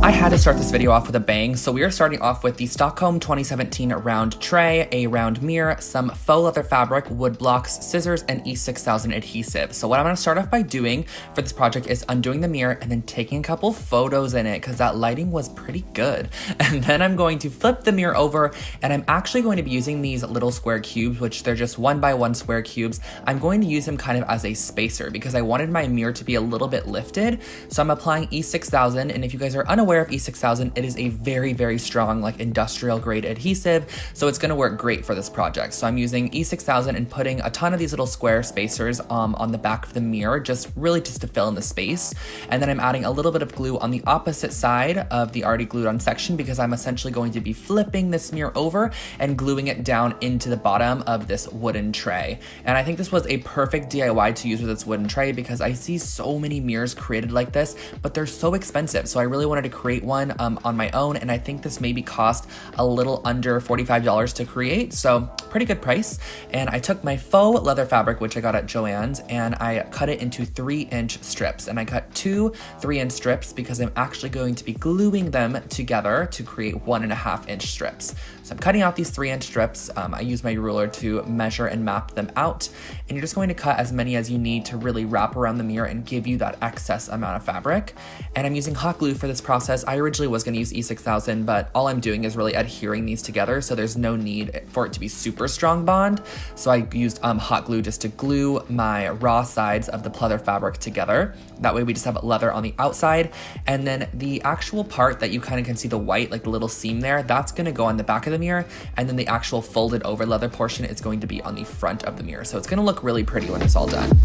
I had to start this video off with a bang, so we are starting off with the Stockholm 2017 round tray, a round mirror, some faux leather fabric, wood blocks, scissors, and E6000 adhesive. So what I'm going to start off by doing for this project is undoing the mirror and then taking a couple photos in it because that lighting was pretty good. And then I'm going to flip the mirror over, and I'm actually going to be using these little square cubes, which they're just 1x1 square cubes. I'm going to use them kind of as a spacer because I wanted my mirror to be a little bit lifted. So I'm applying E6000, and if you guys are unaware of E6000, it is a very, very strong, like industrial grade adhesive, so it's going to work great for this project. So I'm using E6000 and putting a ton of these little square spacers on the back of the mirror, just to fill in the space. And then I'm adding a little bit of glue on the opposite side of the already glued on section because I'm essentially going to be flipping this mirror over and gluing it down into the bottom of this wooden tray. And I think this was a perfect DIY to use with this wooden tray because I see so many mirrors created like this, but they're so expensive. So I really wanted to create one on my own, and I think this maybe cost a little under $45 to create, so pretty good price. And I took my faux leather fabric, which I got at Joann's, and I cut it into 3-inch strips, and I cut 2 3-inch strips because I'm actually going to be gluing them together to create 1.5-inch strips. So I'm cutting out these 3-inch strips. I use my ruler to measure and map them out, and you're just going to cut as many as you need to really wrap around the mirror and give you that excess amount of fabric. And I'm using hot glue for this process. I originally was going to use E6000, but all I'm doing is really adhering these together, so there's no need for it to be super strong bond. So I used hot glue just to glue my raw sides of the pleather fabric together. That way we just have leather on the outside, and then the actual part that you kind of can see the white, like the little seam there, that's going to go on the back of the mirror, and then the actual folded over leather portion is going to be on the front of the mirror. So it's going to look really pretty when it's all done.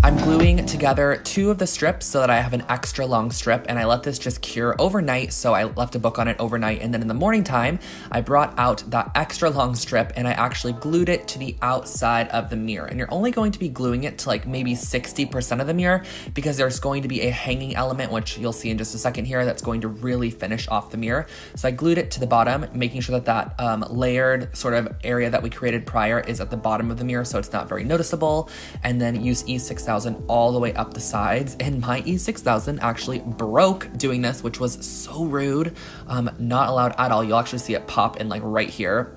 I'm gluing together 2 of the strips so that I have an extra long strip, and I let this just cure overnight. So I left a book on it overnight, and then in the morning time, I brought out that extra long strip and I actually glued it to the outside of the mirror. And you're only going to be gluing it to like maybe 60% of the mirror because there's going to be a hanging element, which you'll see in just a second here, that's going to really finish off the mirror. So I glued it to the bottom, making sure that that layered sort of area that we created prior is at the bottom of the mirror so it's not very noticeable. And then use E6000 all the way up the sides, and my E6000 actually broke doing this, which was so rude. Not allowed at all. You'll actually see it pop in like right here.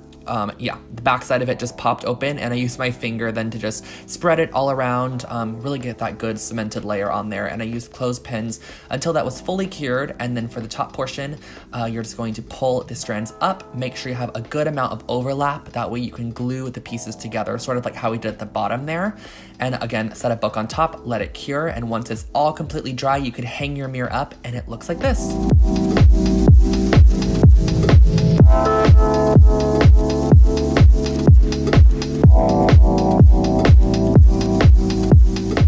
Yeah, the back side of it just popped open, and I used my finger then to just spread it all around, really get that good cemented layer on there. And I used clothespins until that was fully cured. And then for the top portion, you're just going to pull the strands up, make sure you have a good amount of overlap. That way you can glue the pieces together, sort of like how we did at the bottom there. And again, set a book on top, let it cure. And once it's all completely dry, you could hang your mirror up and it looks like this.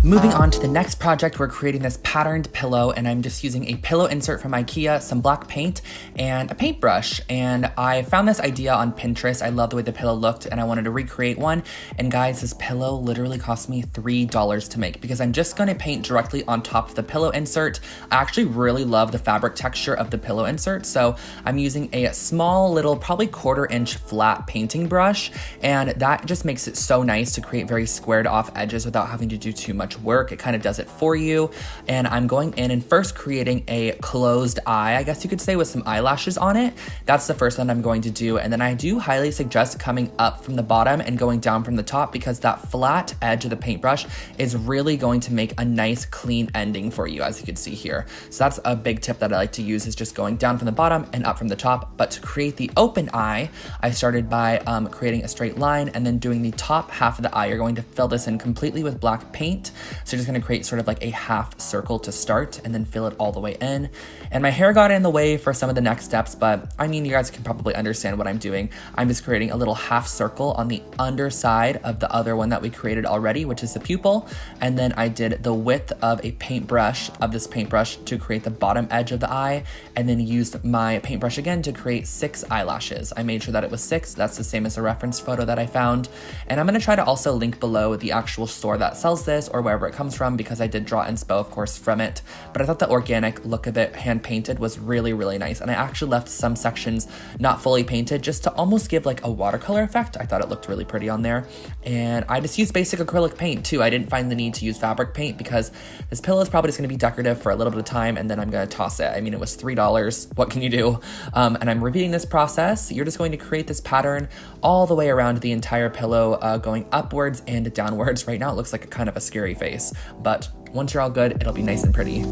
Moving on to the next project, we're creating this patterned pillow, and I'm just using a pillow insert from IKEA, some black paint, and a paintbrush. And I found this idea on Pinterest. I love the way the pillow looked, and I wanted to recreate one. And guys, this pillow literally cost me $3 to make because I'm just going to paint directly on top of the pillow insert. I actually really love the fabric texture of the pillow insert, so I'm using a small little, probably 1/4-inch flat painting brush, and that just makes it so nice to create very squared off edges without having to do too much work. It kind of does it for you. And I'm going in and first creating a closed eye, I guess you could say, with some eyelashes on it. That's the first one I'm going to do. And then I do highly suggest coming up from the bottom and going down from the top because that flat edge of the paintbrush is really going to make a nice clean ending for you, as you can see here. So that's a big tip that I like to use, is just going down from the bottom and up from the top. But to create the open eye, I started by creating a straight line and then doing the top half of the eye. You're going to fill this in completely with black paint. So you're just going to create sort of like a half circle to start and then fill it all the way in. And my hair got in the way for some of the next steps, but I mean, you guys can probably understand what I'm doing. I'm just creating a little half circle on the underside of the other one that we created already, which is the pupil. And then I did the width of a paintbrush, of this paintbrush, to create the bottom edge of the eye, and then used my paintbrush again to create 6 eyelashes. I made sure that it was 6. That's the same as the reference photo that I found. And I'm going to try to also link below the actual store that sells this, or where wherever it comes from because I did draw inspo, of course, from it. But I thought the organic look of it, hand painted, was really, really nice. And I actually left some sections not fully painted just to almost give like a watercolor effect. I thought it looked really pretty on there. And I just used basic acrylic paint too. I didn't find the need to use fabric paint because this pillow is probably just gonna be decorative for a little bit of time and then I'm gonna toss it. I mean, it was $3, what can you do? And I'm repeating this process. You're just going to create this pattern all the way around the entire pillow, going upwards and downwards. Right now it looks like a kind of a scary face, but once you're all good, it'll be nice and pretty.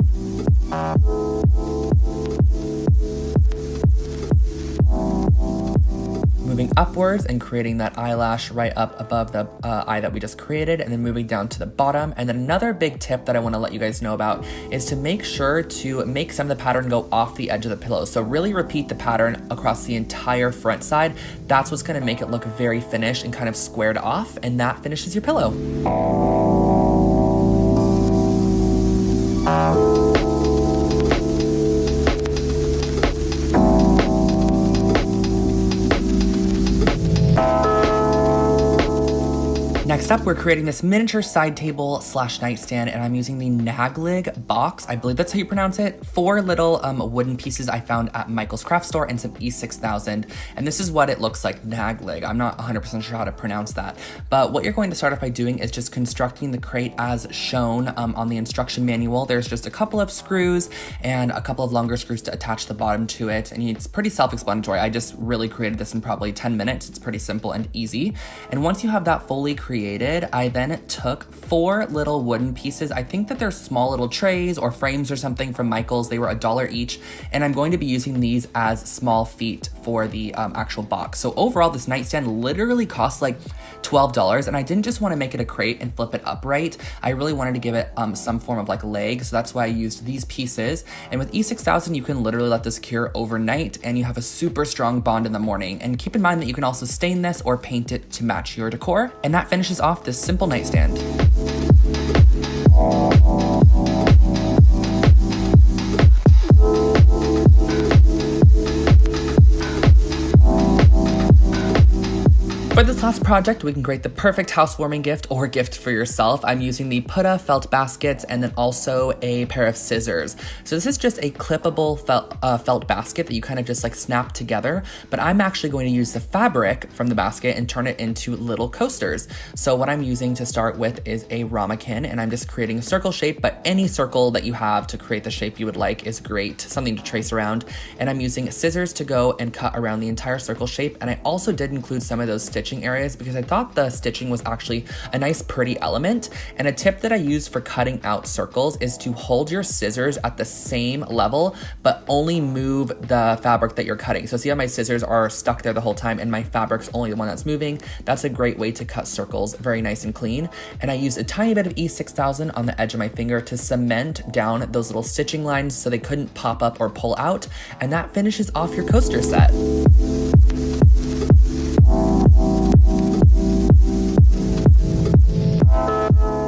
Moving upwards and creating that eyelash right up above the eye that we just created, and then moving down to the bottom. And then another big tip that I want to let you guys know about is to make sure to make some of the pattern go off the edge of the pillow. So really repeat the pattern across the entire front side. That's what's going to make it look very finished and kind of squared off, and that finishes your pillow. Next up, we're creating this miniature side table / nightstand, and I'm using the Naglig box. I believe that's how you pronounce it. 4 little wooden pieces I found at Michael's craft store and some E6000. And this is what it looks like, Naglig. I'm not 100% sure how to pronounce that. But what you're going to start off by doing is just constructing the crate as shown on the instruction manual. There's just a couple of screws and a couple of longer screws to attach the bottom to it. And it's pretty self-explanatory. I just really created this in probably 10 minutes. It's pretty simple and easy. And once you have that fully created, I then took 4 little wooden pieces. I think that they're small little trays or frames or something from Michael's. They were $1 each, and I'm going to be using these as small feet for the actual box. So overall, this nightstand literally costs like $12, and I didn't just want to make it a crate and flip it upright. I really wanted to give it some form of like leg, so that's why I used these pieces. And with E6000, you can literally let this cure overnight, and you have a super strong bond in the morning. And keep in mind that you can also stain this or paint it to match your decor, and that finishes off this simple nightstand. For this last project, we can create the perfect housewarming gift or gift for yourself. I'm using the Putta felt baskets and then also a pair of scissors. So this is just a clippable felt basket that you kind of just like snap together, but I'm actually going to use the fabric from the basket and turn it into little coasters. So what I'm using to start with is a ramekin, and I'm just creating a circle shape, but any circle that you have to create the shape you would like is great, something to trace around. And I'm using scissors to go and cut around the entire circle shape. And I also did include some of those stitching areas because I thought the stitching was actually a nice pretty element. And a tip that I use for cutting out circles is to hold your scissors at the same level but only move the fabric that you're cutting. So see how my scissors are stuck there the whole time and my fabric's only the one that's moving? That's a great way to cut circles very nice and clean. And I used a tiny bit of E6000 on the edge of my finger to cement down those little stitching lines so they couldn't pop up or pull out, and that finishes off your coaster set.